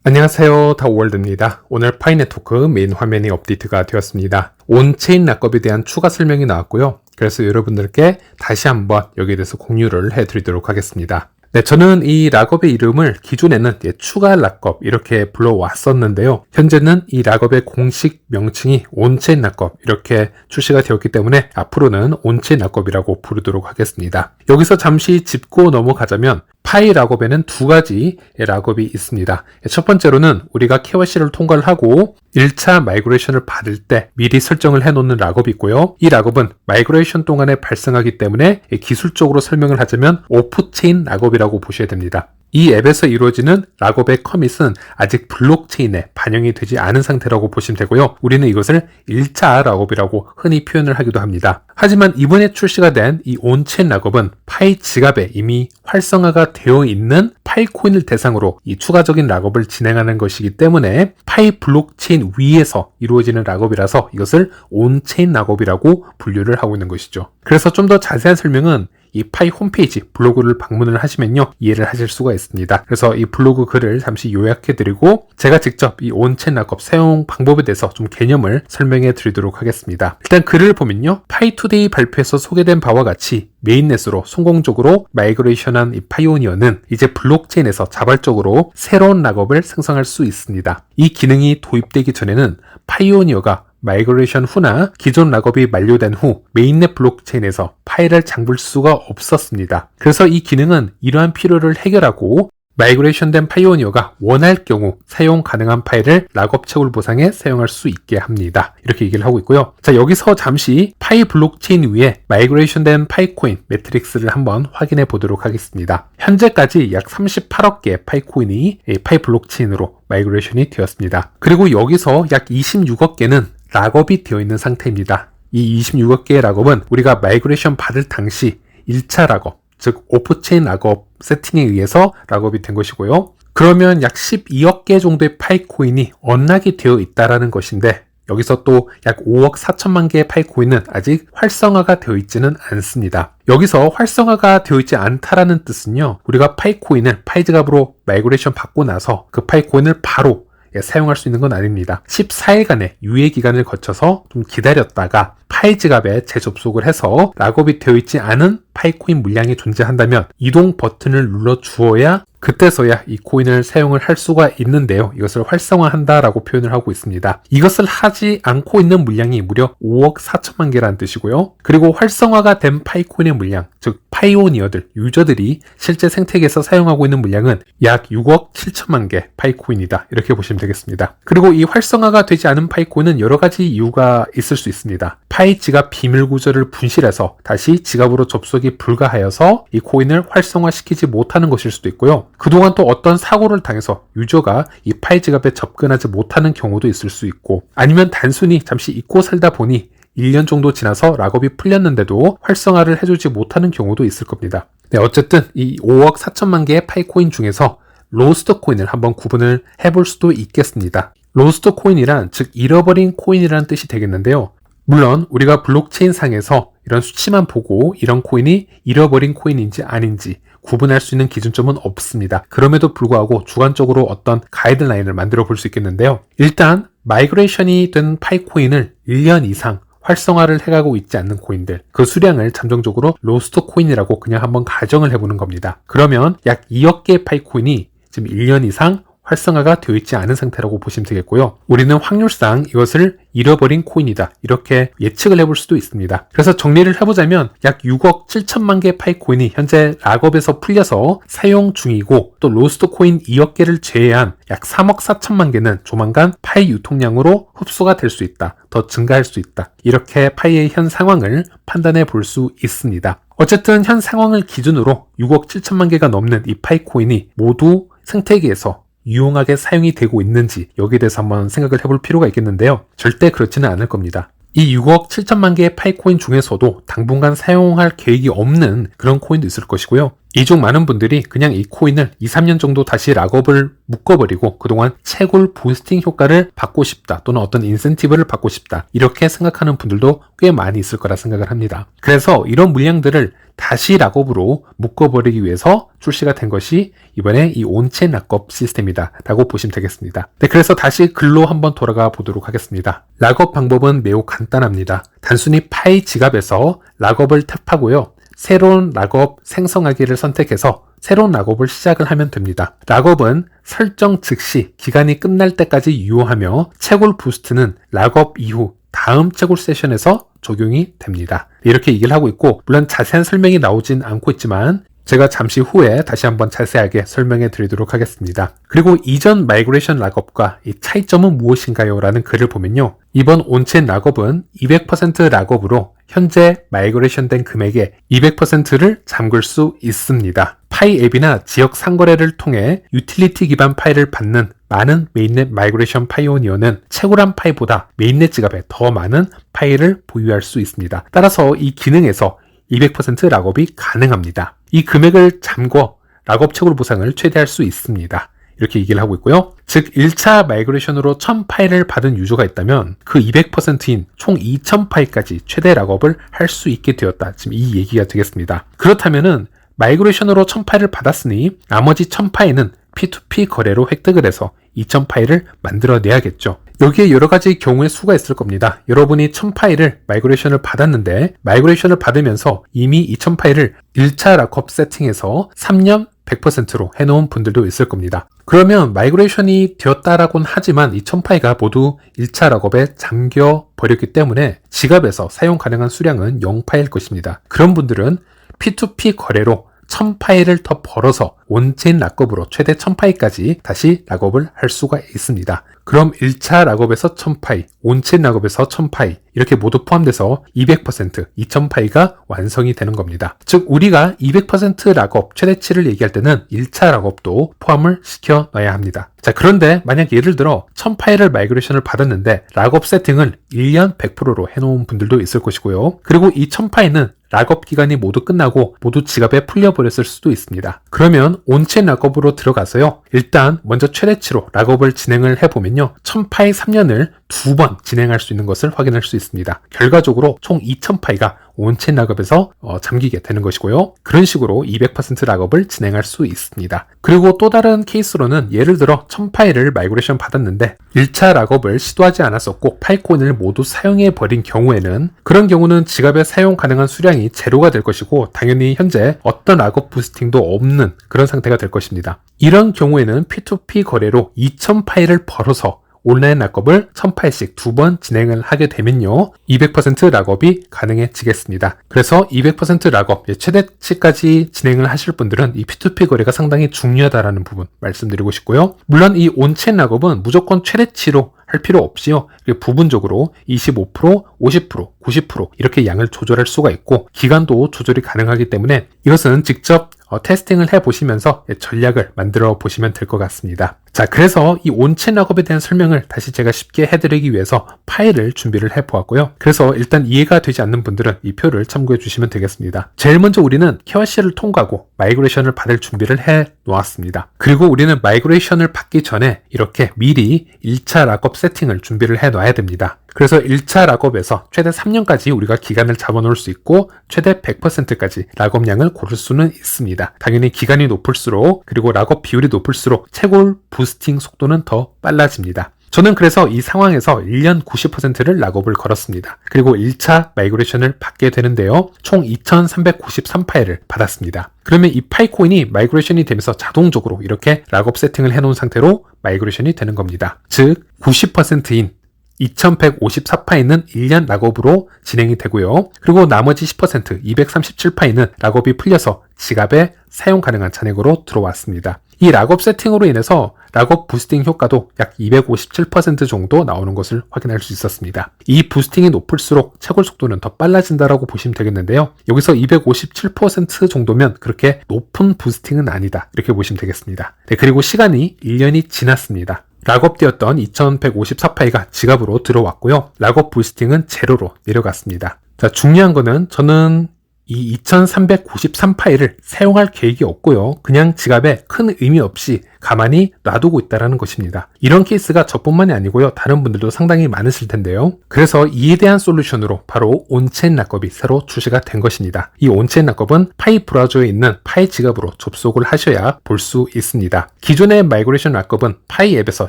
안녕하세요, 다오월드입니다. 오늘 파이네토크 메인 화면이 업데이트가 되었습니다. 온체인 락업에 대한 추가 설명이 나왔고요. 그래서 여러분들께 다시 한번 여기에 대해서 공유를 해드리도록 하겠습니다. 네, 저는 이 락업의 이름을 기존에는 추가 락업 이렇게 불러왔었는데요. 현재는 이 락업의 공식 명칭이 온체인 락업 이렇게 출시가 되었기 때문에 앞으로는 온체인 락업이라고 부르도록 하겠습니다. 여기서 잠시 짚고 넘어가자면 파이 락업에는 두 가지 락업이 있습니다. 첫 번째로는 우리가 KYC를 통과를 하고 1차 마이그레이션을 받을 때 미리 설정을 해놓는 락업이 있고요. 이 락업은 마이그레이션 동안에 발생하기 때문에 기술적으로 설명을 하자면 오프체인 락업이라고 보셔야 됩니다. 이 앱에서 이루어지는 락업의 커밋은 아직 블록체인에 반영이 되지 않은 상태라고 보시면 되고요. 우리는 이것을 1차 락업이라고 흔히 표현을 하기도 합니다. 하지만 이번에 출시가 된 이 온체인 락업은 파이 지갑에 이미 활성화가 되어 있는 파이코인을 대상으로 이 추가적인 락업을 진행하는 것이기 때문에 파이 블록체인 위에서 이루어지는 락업이라서 이것을 온체인 락업이라고 분류를 하고 있는 것이죠. 그래서 좀 더 자세한 설명은 이 파이 홈페이지 블로그를 방문을 하시면요 이해를 하실 수가 있습니다. 그래서 이 블로그 글을 잠시 요약해드리고 제가 직접 이 온체인 락업 사용 방법에 대해서 좀 개념을 설명해 드리도록 하겠습니다. 일단 글을 보면요 파이투데이 발표에서 소개된 바와 같이 메인넷으로 성공적으로 마이그레이션한 이 파이오니어는 이제 블록체인에서 자발적으로 새로운 락업을 생성할 수 있습니다. 이 기능이 도입되기 전에는 파이오니어가 마이그레이션 후나 기존 락업이 만료된 후 메인넷 블록체인에서 파일을 잠글 수가 없었습니다. 그래서 이 기능은 이러한 필요를 해결하고 마이그레이션 된 파이오니어가 원할 경우 사용 가능한 파일을 락업 채굴 보상에 사용할 수 있게 합니다. 이렇게 얘기를 하고 있고요. 자, 여기서 잠시 파이 블록체인 위에 마이그레이션 된 파이코인 매트릭스를 한번 확인해 보도록 하겠습니다. 현재까지 약 38억 개의 파이코인이 파이 블록체인으로 마이그레이션이 되었습니다. 그리고 여기서 약 26억 개는 락업이 되어 있는 상태입니다. 이 26억 개의 락업은 우리가 마이그레이션 받을 당시 1차 락업, 즉 오프체인 락업 세팅에 의해서 락업이 된 것이고요. 그러면 약 12억 개 정도의 파이코인이 언락이 되어 있다는 것인데 여기서 또 약 5억 4천만 개의 파이코인은 아직 활성화가 되어 있지는 않습니다. 여기서 활성화가 되어 있지 않다라는 뜻은요. 우리가 파이코인을 파이지갑으로 마이그레이션 받고 나서 그 파이코인을 바로 사용할 수 있는 건 아닙니다. 14일간의 유예 기간을 거쳐서 좀 기다렸다가 파이 지갑에 재접속을 해서 락업이 되어 있지 않은 파이코인 물량이 존재한다면 이동 버튼을 눌러 주어야 그때서야 이 코인을 사용을 할 수가 있는데요. 이것을 활성화한다라고 표현을 하고 있습니다. 이것을 하지 않고 있는 물량이 무려 5억 4천만 개라는 뜻이고요. 그리고 활성화가 된 파이코인의 물량, 즉 파이오니어들, 유저들이 실제 생태계에서 사용하고 있는 물량은 약 6억 7천만 개 파이코인이다. 이렇게 보시면 되겠습니다. 그리고 이 활성화가 되지 않은 파이코인은 여러 가지 이유가 있을 수 있습니다. 파이 지갑 비밀 구조를 분실해서 다시 지갑으로 접속이 불가하여서 이 코인을 활성화시키지 못하는 것일 수도 있고요. 그동안 또 어떤 사고를 당해서 유저가 이 파이 지갑에 접근하지 못하는 경우도 있을 수 있고 아니면 단순히 잠시 잊고 살다 보니 1년 정도 지나서 락업이 풀렸는데도 활성화를 해주지 못하는 경우도 있을 겁니다. 네, 어쨌든 이 5억 4천만 개의 파이코인 중에서 로스트 코인을 한번 구분을 해볼 수도 있겠습니다. 로스트 코인이란 즉 잃어버린 코인이라는 뜻이 되겠는데요. 물론 우리가 블록체인 상에서 이런 수치만 보고 이런 코인이 잃어버린 코인인지 아닌지 구분할 수 있는 기준점은 없습니다. 그럼에도 불구하고 주관적으로 어떤 가이드라인을 만들어 볼 수 있겠는데요. 일단 마이그레이션이 된 파이코인을 1년 이상 활성화를 해가고 있지 않는 코인들, 그 수량을 잠정적으로 로스트 코인이라고 그냥 한번 가정을 해보는 겁니다. 그러면 약 2억 개의 파이코인이 지금 1년 이상 활성화가 되어 있지 않은 상태라고 보시면 되겠고요. 우리는 확률상 이것을 잃어버린 코인이다 이렇게 예측을 해볼 수도 있습니다. 그래서 정리를 해보자면 약 6억 7천만 개의 파이코인이 현재 락업에서 풀려서 사용 중이고 또 로스트 코인 2억 개를 제외한 약 3억 4천만 개는 조만간 파이 유통량으로 흡수가 될 수 있다. 더 증가할 수 있다. 이렇게 파이의 현 상황을 판단해 볼 수 있습니다. 어쨌든 현 상황을 기준으로 6억 7천만 개가 넘는 이 파이코인이 모두 생태계에서 유용하게 사용이 되고 있는지 여기에 대해서 한번 생각을 해볼 필요가 있겠는데요. 절대 그렇지는 않을 겁니다. 이 6억 7천만 개의 파이코인 중에서도 당분간 사용할 계획이 없는 그런 코인도 있을 것이고요. 이 중 많은 분들이 그냥 이 코인을 2, 3년 정도 다시 락업을 묶어버리고 그동안 채굴 부스팅 효과를 받고 싶다 또는 어떤 인센티브를 받고 싶다 이렇게 생각하는 분들도 꽤 많이 있을 거라 생각을 합니다. 그래서 이런 물량들을 다시 락업으로 묶어버리기 위해서 출시가 된 것이 이번에 이 온체인 락업 시스템이다 라고 보시면 되겠습니다. 네, 그래서 다시 글로 한번 돌아가 보도록 하겠습니다. 락업 방법은 매우 간단합니다. 단순히 파이 지갑에서 락업을 탭하고요. 새로운 락업 생성하기를 선택해서 새로운 락업을 시작을 하면 됩니다. 락업은 설정 즉시 기간이 끝날 때까지 유효하며 채굴 부스트는 락업 이후 다음 채굴 세션에서 적용이 됩니다. 이렇게 얘기를 하고 있고, 물론 자세한 설명이 나오진 않고 있지만 제가 잠시 후에 다시 한번 자세하게 설명해 드리도록 하겠습니다. 그리고 이전 마이그레이션 락업과 이 차이점은 무엇인가요? 라는 글을 보면요. 이번 온체인 락업은 200% 락업으로 현재 마이그레이션 된 금액의 200%를 잠글 수 있습니다. 파이 앱이나 지역 상거래를 통해 유틸리티 기반 파일을 받는 많은 메인넷 마이그레이션 파이오니어는 채굴한 파이보다 메인넷 지갑에 더 많은 파일을 보유할 수 있습니다. 따라서 이 기능에서 200% 락업이 가능합니다. 이 금액을 잠궈 락업 채굴 보상을 최대할 수 있습니다. 이렇게 얘기를 하고 있고요. 즉 1차 마이그레이션으로 1000파일을 받은 유저가 있다면 그 200%인 총 2000파일까지 최대 락업을 할 수 있게 되었다. 지금 이 얘기가 되겠습니다. 그렇다면은 마이그레이션으로 1000파일을 받았으니 나머지 1000파일은 P2P 거래로 획득을 해서 2000파일을 만들어내야겠죠. 여기에 여러 가지 경우의 수가 있을 겁니다. 여러분이 1000파일을 마이그레이션을 받았는데 마이그레이션을 받으면서 이미 2000파일을 1차 락업 세팅에서 3년 100%로 해놓은 분들도 있을 겁니다. 그러면 마이그레이션이 되었다라고는 하지만 이 1000파일가 모두 1차 락업에 잠겨 버렸기 때문에 지갑에서 사용 가능한 수량은 0파일 것입니다. 그런 분들은 P2P 거래로 1000파일을 더 벌어서 온체인 락업으로 최대 1000파일까지 다시 락업을 할 수가 있습니다. 그럼 1차 락업에서 1000파일, 온체인 락업에서 1000파일 이렇게 모두 포함돼서 200%, 2000파일가 완성이 되는 겁니다. 즉 우리가 200% 락업 최대치를 얘기할 때는 1차 락업도 포함을 시켜 놔야 합니다. 자, 그런데 만약 예를 들어 1000파일을 마이그레이션을 받았는데 락업 세팅을 1년 100%로 해놓은 분들도 있을 것이고요. 그리고 이 1000파일은 락업 기간이 모두 끝나고 모두 지갑에 풀려버렸을 수도 있습니다. 그러면 온체인 락업으로 들어가서요. 일단 먼저 최대치로 락업을 진행을 해보면요. 1000파일 3년을 2번 진행할 수 있는 것을 확인할 수 있습니다. 결과적으로 총 2000파일가 온체인 락업에서 잠기게 되는 것이고요. 그런 식으로 200% 락업을 진행할 수 있습니다. 그리고 또 다른 케이스로는 예를 들어 1000파일을 마이그레이션 받았는데 1차 락업을 시도하지 않았었고 파일코인을 모두 사용해 버린 경우에는 그런 경우는 지갑에 사용 가능한 수량이 제로가 될 것이고 당연히 현재 어떤 락업 부스팅도 없는 그런 상태가 될 것입니다. 이런 경우에는 P2P 거래로 2000파일을 벌어서 온라인 락업을 1000파일씩 2번 진행을 하게 되면요. 200% 락업이 가능해지겠습니다. 그래서 200% 락업 최대치까지 진행을 하실 분들은 이 P2P 거래가 상당히 중요하다라는 부분 말씀드리고 싶고요. 물론 이 온체인 락업은 무조건 최대치로 할 필요 없이요. 부분적으로 25%, 50%, 90% 이렇게 양을 조절할 수가 있고 기간도 조절이 가능하기 때문에 이것은 직접 테스팅을 해보시면서 전략을 만들어 보시면 될 것 같습니다. 자, 그래서 이 온체인 락업에 대한 설명을 다시 제가 쉽게 해드리기 위해서 파일을 준비를 해보았고요. 그래서 일단 이해가 되지 않는 분들은 이 표를 참고해 주시면 되겠습니다. 제일 먼저 우리는 KYC를 통과하고 마이그레이션을 받을 준비를 해 놓았습니다. 그리고 우리는 마이그레이션을 받기 전에 이렇게 미리 1차 락업 세팅을 준비를 해 놔야 됩니다. 그래서 1차 락업에서 최대 3년까지 우리가 기간을 잡아놓을 수 있고 최대 100%까지 락업량을 고를 수는 있습니다. 당연히 기간이 높을수록 그리고 락업 비율이 높을수록 채굴 부스팅 속도는 더 빨라집니다. 저는 그래서 이 상황에서 1년 90%를 락업을 걸었습니다. 그리고 1차 마이그레이션을 받게 되는데요. 총 2393파일을 받았습니다. 그러면 이 파일 코인이 마이그레이션이 되면서 자동적으로 이렇게 락업 세팅을 해놓은 상태로 마이그레이션이 되는 겁니다. 즉 90%인 2154파일은 1년 락업으로 진행이 되고요. 그리고 나머지 10% 237파일은 락업이 풀려서 지갑에 사용 가능한 잔액으로 들어왔습니다. 이 락업 세팅으로 인해서 락업 부스팅 효과도 약 257% 정도 나오는 것을 확인할 수 있었습니다. 이 부스팅이 높을수록 채굴 속도는 더 빨라진다라고 보시면 되겠는데요. 여기서 257% 정도면 그렇게 높은 부스팅은 아니다. 이렇게 보시면 되겠습니다. 네, 그리고 시간이 1년이 지났습니다. 락업되었던 2154파일가 지갑으로 들어왔고요. 락업 부스팅은 제로로 내려갔습니다. 자, 중요한 거는 저는 이 2393파일을 사용할 계획이 없고요. 그냥 지갑에 큰 의미 없이 가만히 놔두고 있다는 것입니다. 이런 케이스가 저뿐만이 아니고요. 다른 분들도 상당히 많으실 텐데요. 그래서 이에 대한 솔루션으로 바로 온체인 락업이 새로 출시가 된 것입니다. 이 온체인 락업은 파이 브라우저에 있는 파이 지갑으로 접속을 하셔야 볼 수 있습니다. 기존의 마이그레이션 락업은 파이 앱에서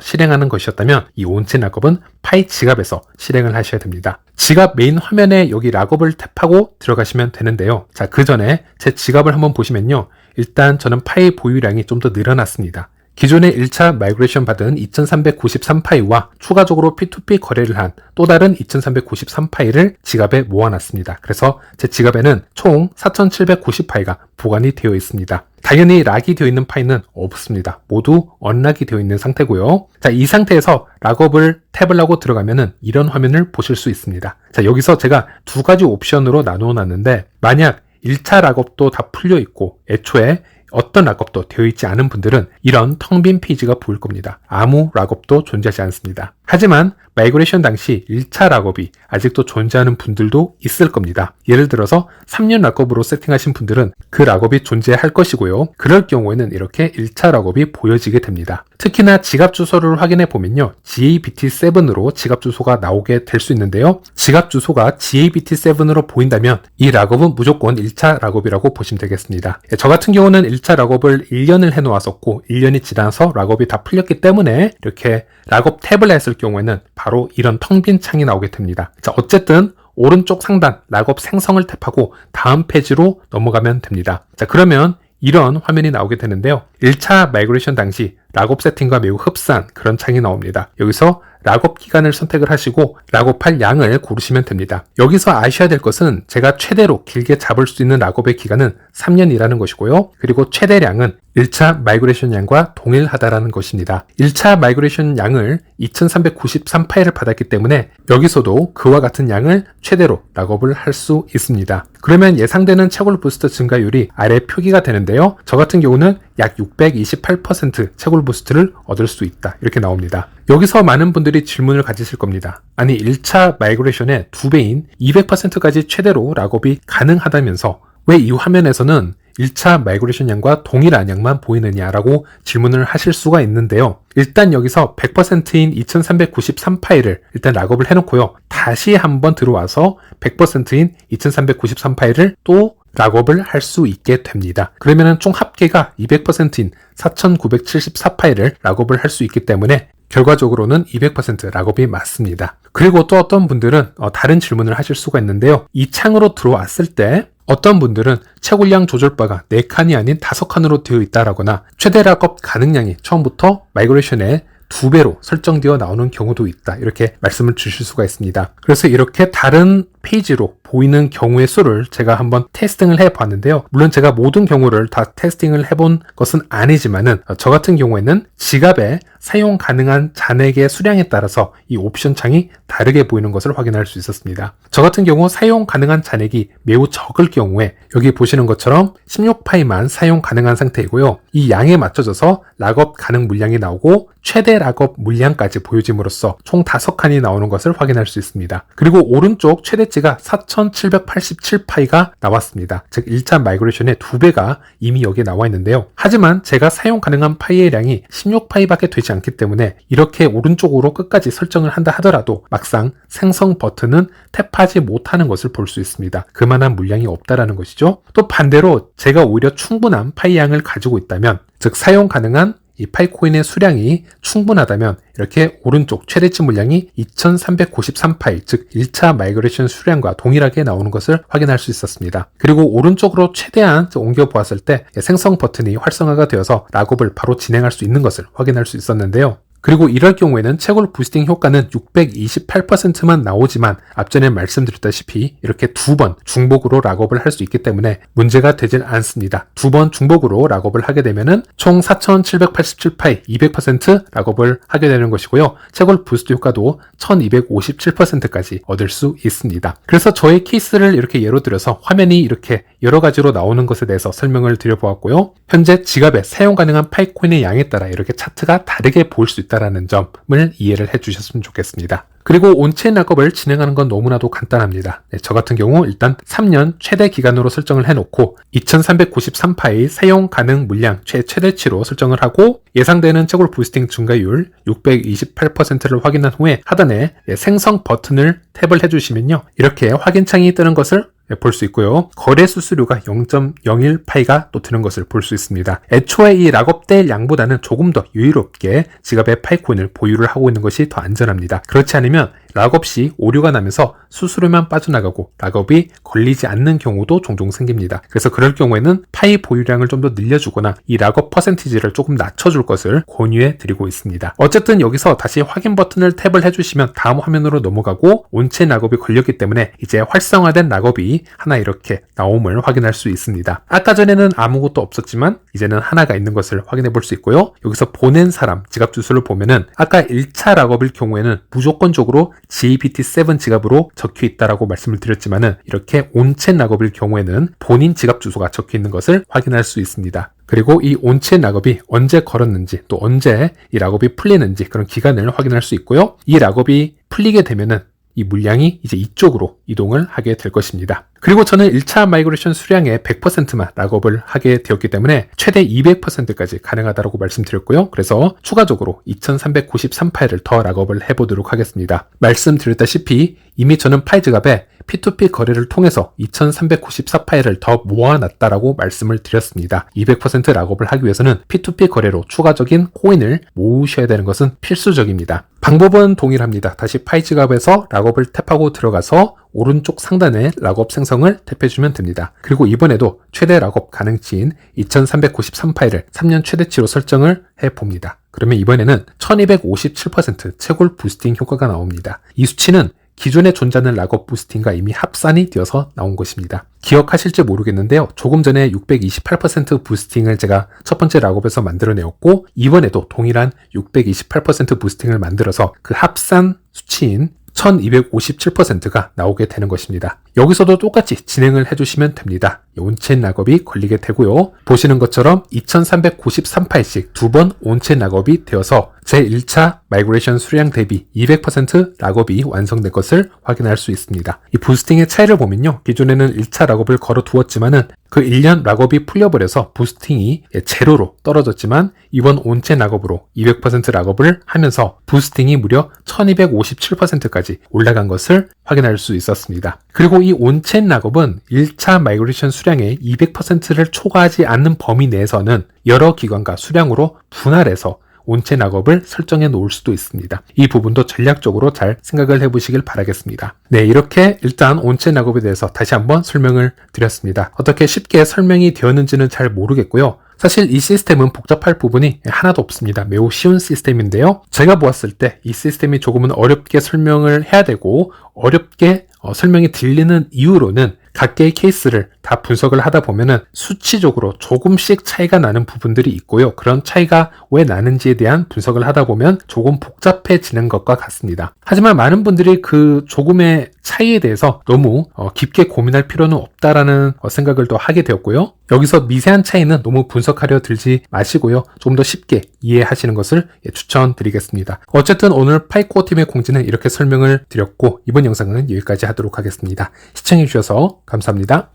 실행하는 것이었다면 이 온체인 락업은 파이 지갑에서 실행을 하셔야 됩니다. 지갑 메인 화면에 여기 락업을 탭하고 들어가시면 되는데요. 자, 그 전에 제 지갑을 한번 보시면요. 일단 저는 파일 보유량이 좀 더 늘어났습니다. 기존에 1차 마이그레이션 받은 2393파일과 추가적으로 P2P 거래를 한 또 다른 2393파일을 지갑에 모아놨습니다. 그래서 제 지갑에는 총 4790파일가 보관이 되어 있습니다. 당연히 락이 되어 있는 파일은 없습니다. 모두 언락이 되어 있는 상태고요. 자, 이 상태에서 락업을 탭을 하고 들어가면은 이런 화면을 보실 수 있습니다. 자, 여기서 제가 두 가지 옵션으로 나누어 놨는데 만약 1차 락업도 다 풀려 있고 애초에 어떤 락업도 되어 있지 않은 분들은 이런 텅 빈 페이지가 보일 겁니다. 아무 락업도 존재하지 않습니다. 하지만 마이그레이션 당시 1차 락업이 아직도 존재하는 분들도 있을 겁니다. 예를 들어서 3년 락업으로 세팅하신 분들은 그 락업이 존재할 것이고요. 그럴 경우에는 이렇게 1차 락업이 보여지게 됩니다. 특히나 지갑 주소를 확인해 보면요. GABT7으로 지갑 주소가 나오게 될 수 있는데요. 지갑 주소가 GABT7으로 보인다면 이 락업은 무조건 1차 락업이라고 보시면 되겠습니다. 저 같은 경우는 1차 락업을 1년을 해놓았었고 1년이 지나서 락업이 다 풀렸기 때문에 이렇게 락업 탭을 했을 경우에는 바로 이런 텅 빈 창이 나오게 됩니다. 자, 어쨌든 오른쪽 상단 락업 생성을 탭하고 다음 페이지로 넘어가면 됩니다. 자, 그러면 이런 화면이 나오게 되는데요. 1차 마이그레이션 당시 락업 세팅과 매우 흡사한 그런 창이 나옵니다. 여기서 락업 기간을 선택을 하시고 락업할 양을 고르시면 됩니다. 여기서 아셔야 될 것은 제가 최대로 길게 잡을 수 있는 락업의 기간은 3년이라는 것이고요. 그리고 최대량은 1차 마이그레이션 양과 동일하다라는 것입니다. 1차 마이그레이션 양을 2393파일을 받았기 때문에 여기서도 그와 같은 양을 최대로 락업을 할 수 있습니다. 그러면 예상되는 채굴 부스트 증가율이 아래 표기가 되는데요. 저 같은 경우는 약 628% 채굴 부스트를 얻을 수 있다. 이렇게 나옵니다. 여기서 많은 분들이 질문을 가지실 겁니다. 아니 1차 마이그레이션의 2배인 200%까지 최대로 락업이 가능하다면서 왜 이 화면에서는 1차 마이그레이션 양과 동일한 양만 보이느냐라고 질문을 하실 수가 있는데요. 일단 여기서 100%인 2393파일을 일단 락업을 해놓고요. 다시 한번 들어와서 100%인 2393파일을 또 락업을 할 수 있게 됩니다. 그러면은 총 합계가 200%인 4974파일을 락업을 할 수 있기 때문에 결과적으로는 200% 락업이 맞습니다. 그리고 또 어떤 분들은 다른 질문을 하실 수가 있는데요. 이 창으로 들어왔을 때 어떤 분들은 채굴량 조절바가 4칸이 아닌 5칸으로 되어 있다라거나 최대 락업 가능량이 처음부터 마이그레이션의 2배로 설정되어 나오는 경우도 있다. 이렇게 말씀을 주실 수가 있습니다. 그래서 이렇게 다른 페이지로 보이는 경우의 수를 제가 한번 테스팅을 해봤는데요. 물론 제가 모든 경우를 다 테스팅을 해본 것은 아니지만은 저 같은 경우에는 지갑에 사용 가능한 잔액의 수량에 따라서 이 옵션 창이 다르게 보이는 것을 확인할 수 있었습니다. 저 같은 경우 사용 가능한 잔액이 매우 적을 경우에 여기 보시는 것처럼 16파이만 사용 가능한 상태이고요. 이 양에 맞춰져서 락업 가능 물량이 나오고 최대 락업 물량까지 보여짐으로써 총 5칸이 나오는 것을 확인할 수 있습니다. 그리고 오른쪽 최대치가 4787파이가 나왔습니다. 즉 1차 마이그레이션의 2배가 이미 여기에 나와 있는데요. 하지만 제가 사용 가능한 파이의 량이 16파이밖에 되지 않기 때문에 이렇게 오른쪽으로 끝까지 설정을 한다 하더라도 막상 생성 버튼은 탭하지 못하는 것을 볼 수 있습니다. 그만한 물량이 없다라는 것이죠. 또 반대로 제가 오히려 충분한 파이 양을 가지고 있다면 즉 사용 가능한 이 파이코인의 수량이 충분하다면 이렇게 오른쪽 최대치 물량이 2393파일, 즉 1차 마이그레이션 수량과 동일하게 나오는 것을 확인할 수 있었습니다. 그리고 오른쪽으로 최대한 옮겨보았을 때 생성 버튼이 활성화가 되어서 락업을 바로 진행할 수 있는 것을 확인할 수 있었는데요. 그리고 이럴 경우에는 채굴 부스팅 효과는 628%만 나오지만 앞전에 말씀드렸다시피 이렇게 2번 중복으로 락업을 할 수 있기 때문에 문제가 되질 않습니다. 2번 중복으로 락업을 하게 되면은 총 4787파이 200% 락업을 하게 되는 것이고요. 채굴 부스트 효과도 1257%까지 얻을 수 있습니다. 그래서 저의 케이스를 이렇게 예로 들어서 화면이 이렇게 여러 가지로 나오는 것에 대해서 설명을 드려보았고요. 현재 지갑에 사용 가능한 파이코인의 양에 따라 이렇게 차트가 다르게 보일 수 있다는 점을 이해를 해주셨으면 좋겠습니다. 그리고 온체인 락업을 진행하는 건 너무나도 간단합니다. 저 같은 경우 일단 3년 최대 기간으로 설정을 해놓고 2393 파일 사용 가능 물량 최대치로 설정을 하고 예상되는 채굴 부스팅 증가율 628%를 확인한 후에 하단에 생성 버튼을 탭을 해주시면요. 이렇게 확인창이 뜨는 것을 볼 수 있고요. 거래 수수료가 0.01파이가 또 드는 것을 볼 수 있습니다. 애초에 이 락업될 양보다는 조금 더 여유롭게 지갑에 파이코인을 보유를 하고 있는 것이 더 안전합니다. 그렇지 않으면 락업 시 오류가 나면서 수수료만 빠져나가고 락업이 걸리지 않는 경우도 종종 생깁니다. 그래서 그럴 경우에는 파이 보유량을 좀 더 늘려주거나 이 락업 퍼센티지를 조금 낮춰줄 것을 권유해 드리고 있습니다. 어쨌든 여기서 다시 확인 버튼을 탭을 해주시면 다음 화면으로 넘어가고 온체인 락업이 걸렸기 때문에 이제 활성화된 락업이 하나 이렇게 나옴을 확인할 수 있습니다. 아까 전에는 아무것도 없었지만 이제는 하나가 있는 것을 확인해 볼 수 있고요. 여기서 보낸 사람 지갑 주소를 보면은 아까 1차 락업일 경우에는 무조건적으로 GBT7 지갑으로 적혀 있다라고 말씀을 드렸지만은 이렇게 온체인 락업일 경우에는 본인 지갑 주소가 적혀 있는 것을 확인할 수 있습니다. 그리고 이 온체인 락업이 언제 걸었는지 또 언제 이 락업이 풀리는지 그런 기간을 확인할 수 있고요. 이 락업이 풀리게 되면은 이 물량이 이제 이쪽으로 이동을 하게 될 것입니다. 그리고 저는 1차 마이그레이션 수량의 100%만 락업을 하게 되었기 때문에 최대 200%까지 가능하다고 말씀드렸고요. 그래서 추가적으로 2393 파일을 더 락업을 해보도록 하겠습니다. 말씀드렸다시피 이미 저는 파이 지갑에 P2P 거래를 통해서 2394 파일을 더 모아놨다라고 말씀을 드렸습니다. 200% 락업을 하기 위해서는 P2P 거래로 추가적인 코인을 모으셔야 되는 것은 필수적입니다. 방법은 동일합니다. 다시 파이 지갑에서 락업을 탭하고 들어가서 오른쪽 상단에 락업 생성을 탭해주면 됩니다. 그리고 이번에도 최대 락업 가능치인 2393 파일을 3년 최대치로 설정을 해봅니다. 그러면 이번에는 1257% 채굴 부스팅 효과가 나옵니다. 이 수치는 기존에 존재하는 락업 부스팅과 이미 합산이 되어서 나온 것입니다. 기억하실지 모르겠는데요. 조금 전에 628% 부스팅을 제가 첫 번째 락업에서 만들어내었고 이번에도 동일한 628% 부스팅을 만들어서 그 합산 수치인 1257%가 나오게 되는 것입니다. 여기서도 똑같이 진행을 해주시면 됩니다. 온체인 락업이 걸리게 되고요. 보시는 것처럼 2393파일씩 두 번 온체인 락업이 되어서 제1차 마이그레이션 수량 대비 200% 락업이 완성된 것을 확인할 수 있습니다. 이 부스팅의 차이를 보면요. 기존에는 1차 락업을 걸어 두었지만은 그 1년 락업이 풀려버려서 부스팅이 제로로 떨어졌지만 이번 온체인 락업으로 200% 락업을 하면서 부스팅이 무려 1257%까지 올라간 것을 확인할 수 있었습니다. 그리고 이 온체인 락업은 1차 마이그레이션 수량의 200%를 초과하지 않는 범위 내에서는 여러 기관과 수량으로 분할해서 온체인 락업을 설정해 놓을 수도 있습니다. 이 부분도 전략적으로 잘 생각을 해보시길 바라겠습니다. 네, 이렇게 일단 온체인 락업에 대해서 다시 한번 설명을 드렸습니다. 어떻게 쉽게 설명이 되었는지는 잘 모르겠고요. 사실 이 시스템은 복잡할 부분이 하나도 없습니다. 매우 쉬운 시스템인데요. 제가 보았을 때 이 시스템이 조금은 어렵게 설명을 해야 되고 어렵게 설명이 들리는 이유로는 각개의 케이스를 다 분석을 하다 보면은 수치적으로 조금씩 차이가 나는 부분들이 있고요. 그런 차이가 왜 나는지에 대한 분석을 하다 보면 조금 복잡해지는 것과 같습니다. 하지만 많은 분들이 그 조금의 차이에 대해서 너무 깊게 고민할 필요는 없다라는 생각을 또 하게 되었고요. 여기서 미세한 차이는 너무 분석하려 들지 마시고요. 조금 더 쉽게 이해하시는 것을 추천드리겠습니다. 어쨌든 오늘 파이코어 팀의 공지는 이렇게 설명을 드렸고 이번 영상은 여기까지 하도록 하겠습니다. 시청해주셔서 감사합니다.